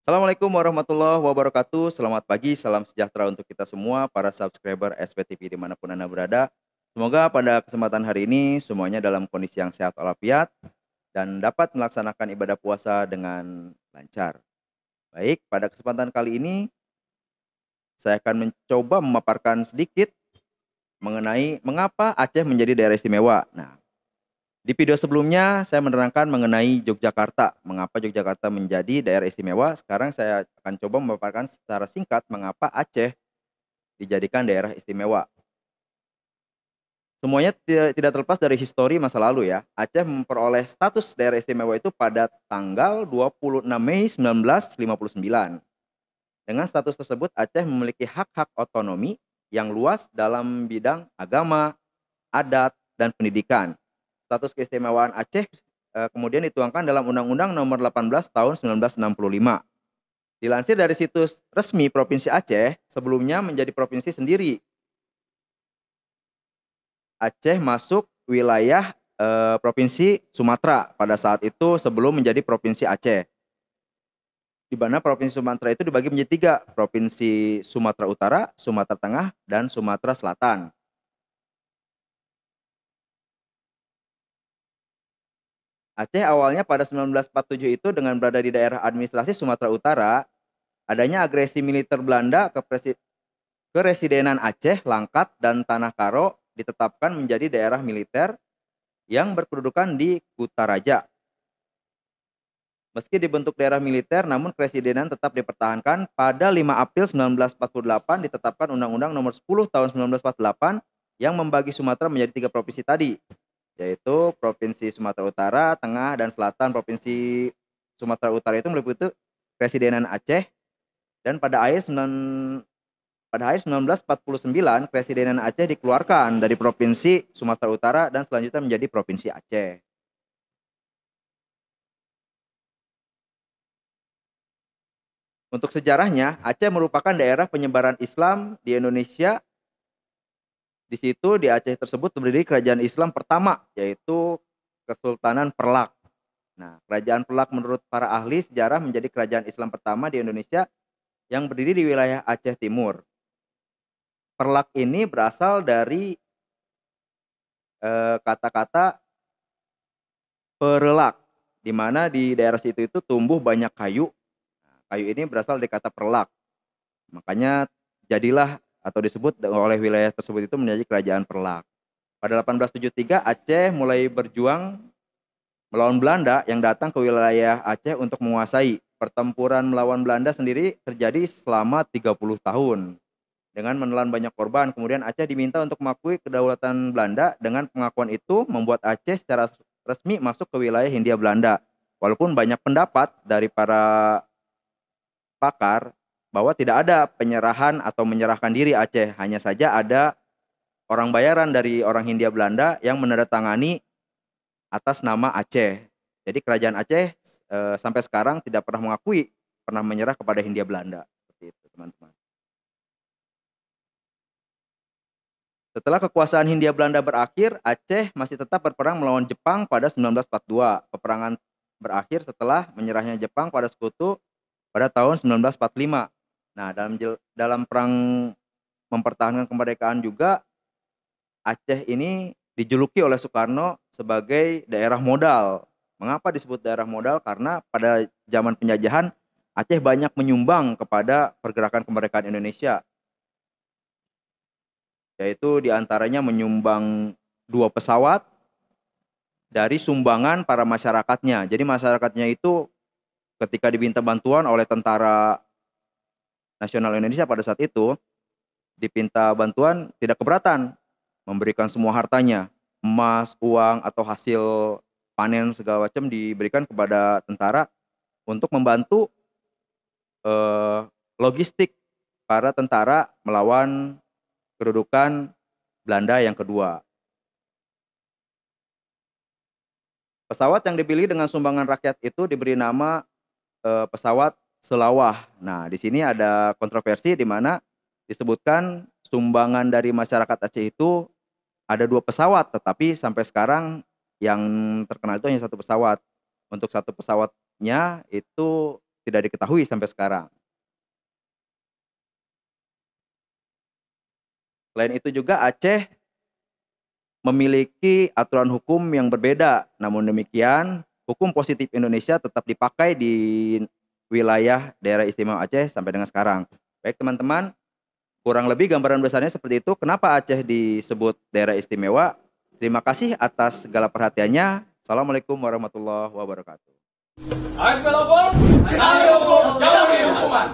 Assalamualaikum warahmatullahi wabarakatuh. Selamat pagi, salam sejahtera untuk kita semua, para subscriber SPTV dimanapun Anda berada. Semoga pada kesempatan hari ini semuanya dalam kondisi yang sehat walafiat dan dapat melaksanakan ibadah puasa dengan lancar. Baik, pada kesempatan kali ini saya akan mencoba memaparkan sedikit mengenai mengapa Aceh menjadi daerah istimewa. Nah, di video sebelumnya saya menerangkan mengenai Yogyakarta, mengapa Yogyakarta menjadi daerah istimewa. Sekarang saya akan coba memaparkan secara singkat mengapa Aceh dijadikan daerah istimewa. Semuanya tidak terlepas dari histori masa lalu ya. Aceh memperoleh status daerah istimewa itu pada tanggal 26 Mei 1959. Dengan status tersebut Aceh memiliki hak-hak otonomi yang luas dalam bidang agama, adat, dan pendidikan. Status keistimewaan Aceh kemudian dituangkan dalam Undang-Undang Nomor 18 Tahun 1965. Dilansir dari situs resmi Provinsi Aceh, sebelumnya menjadi provinsi sendiri. Aceh masuk wilayah Provinsi Sumatera pada saat itu sebelum menjadi Provinsi Aceh. Di mana Provinsi Sumatera itu dibagi menjadi tiga, Provinsi Sumatera Utara, Sumatera Tengah, dan Sumatera Selatan. Aceh awalnya pada 1947 itu dengan berada di daerah administrasi Sumatera Utara, adanya agresi militer Belanda ke Keresidenan Aceh, Langkat, dan Tanah Karo ditetapkan menjadi daerah militer yang berkedudukan di Kutaraja. Meski dibentuk daerah militer, namun Keresidenan tetap dipertahankan. Pada 5 April 1948 ditetapkan Undang-Undang Nomor 10 Tahun 1948 yang membagi Sumatera menjadi tiga provinsi tadi, yaitu Provinsi Sumatera Utara, Tengah, dan Selatan. Provinsi Sumatera Utara itu meliputi Keresidenan Aceh, dan pada akhir 1949 Keresidenan Aceh dikeluarkan dari Provinsi Sumatera Utara dan selanjutnya menjadi Provinsi Aceh. Untuk sejarahnya, Aceh merupakan daerah penyebaran Islam di Indonesia. Di situ di Aceh tersebut berdiri kerajaan Islam pertama, yaitu Kesultanan Perlak. Nah, kerajaan Perlak menurut para ahli sejarah menjadi kerajaan Islam pertama di Indonesia yang berdiri di wilayah Aceh Timur. Perlak ini berasal dari kata-kata perelak, di mana di daerah situ itu tumbuh banyak kayu. Nah, kayu ini berasal dari kata perlak. Makanya jadilah atau disebut oleh wilayah tersebut itu menjadi kerajaan Perlak. Pada 1873 Aceh mulai berjuang melawan Belanda yang datang ke wilayah Aceh untuk menguasai. Pertempuran melawan Belanda sendiri terjadi selama 30 tahun. Dengan menelan banyak korban, kemudian Aceh diminta untuk mengakui kedaulatan Belanda. Dengan pengakuan itu membuat Aceh secara resmi masuk ke wilayah Hindia Belanda. Walaupun banyak pendapat dari para pakar bahwa tidak ada penyerahan atau menyerahkan diri Aceh, hanya saja ada orang bayaran dari orang Hindia Belanda yang menandatangani atas nama Aceh. Jadi kerajaan Aceh sampai sekarang tidak pernah mengakui pernah menyerah kepada Hindia Belanda. Seperti itu, teman-teman. Setelah kekuasaan Hindia Belanda berakhir, Aceh masih tetap berperang melawan Jepang pada 1942. Peperangan berakhir setelah menyerahnya Jepang pada sekutu pada tahun 1945. Nah, dalam perang mempertahankan kemerdekaan juga, Aceh ini dijuluki oleh Soekarno sebagai daerah modal. Mengapa disebut daerah modal? Karena pada zaman penjajahan Aceh banyak menyumbang kepada pergerakan kemerdekaan Indonesia, yaitu diantaranya menyumbang 2 pesawat dari sumbangan para masyarakatnya. Jadi masyarakatnya itu ketika diminta bantuan oleh Tentara Nasional Indonesia pada saat itu, dipinta bantuan tidak keberatan memberikan semua hartanya, emas, uang, atau hasil panen segala macam diberikan kepada tentara untuk membantu eh, logistik para tentara melawan kedudukan Belanda yang kedua. Pesawat yang dipilih dengan sumbangan rakyat itu diberi nama pesawat Selawah. Nah, di sini ada kontroversi di mana disebutkan sumbangan dari masyarakat Aceh itu ada 2 pesawat, tetapi sampai sekarang yang terkenal itu hanya 1 pesawat. Untuk 1 pesawatnya itu tidak diketahui sampai sekarang. Selain itu juga Aceh memiliki aturan hukum yang berbeda. Namun demikian, hukum positif Indonesia tetap dipakai di wilayah daerah istimewa Aceh sampai dengan sekarang. Baik teman-teman, kurang lebih gambaran besarnya seperti itu. Kenapa Aceh disebut daerah istimewa? Terima kasih atas segala perhatiannya. Assalamualaikum warahmatullahi wabarakatuh. ASP lapor, kenali hukum, jauhi hukuman.